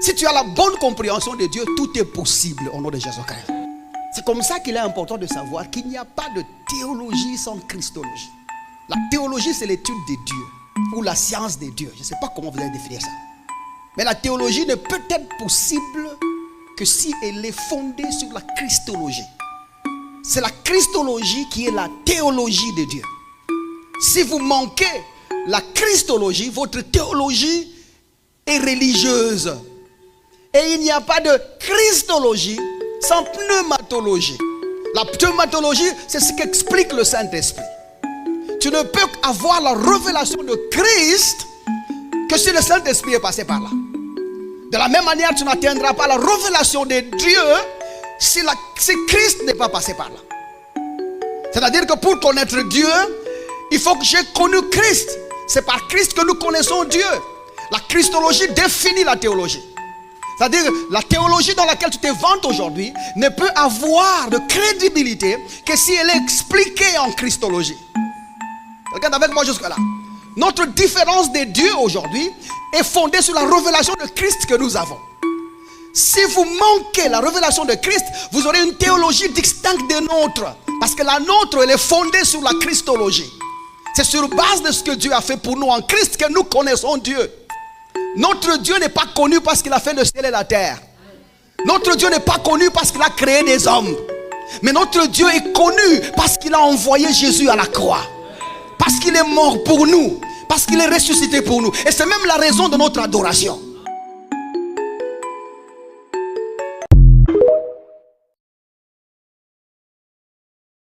Si tu as la bonne compréhension de Dieu, tout est possible au nom de Jésus-Christ. C'est comme ça qu'il est important de savoir qu'il n'y a pas de théologie sans christologie. La théologie, c'est l'étude de Dieu ou la science de Dieu. Je ne sais pas comment vous allez définir ça. Mais la théologie ne peut être possible que si elle est fondée sur la christologie. C'est la christologie qui est la théologie de Dieu. Si vous manquez la christologie, votre théologie est religieuse. Et il n'y a pas de christologie sans pneumatologie. La pneumatologie, c'est ce qu'explique le Saint-Esprit. Tu ne peux avoir la révélation de Christ que si le Saint-Esprit est passé par là. De la même manière, tu n'atteindras pas la révélation de Dieu si Christ n'est pas passé par là. C'est-à-dire que pour connaître Dieu, il faut que j'ai connu Christ. C'est par Christ que nous connaissons Dieu. La christologie définit la théologie. C'est-à-dire la théologie dans laquelle tu te vantes aujourd'hui ne peut avoir de crédibilité que si elle est expliquée en christologie. Regarde avec moi jusque là. Notre différence de Dieu aujourd'hui est fondée sur la révélation de Christ que nous avons. Si vous manquez la révélation de Christ, vous aurez une théologie distincte de nôtre. Parce que la nôtre, elle est fondée sur la christologie. C'est sur base de ce que Dieu a fait pour nous en Christ que nous connaissons Dieu. Notre Dieu n'est pas connu parce qu'il a fait le ciel et la terre. Notre Dieu n'est pas connu parce qu'il a créé des hommes. Mais notre Dieu est connu parce qu'il a envoyé Jésus à la croix. Parce qu'il est mort pour nous. Parce qu'il est ressuscité pour nous. Et c'est même la raison de notre adoration.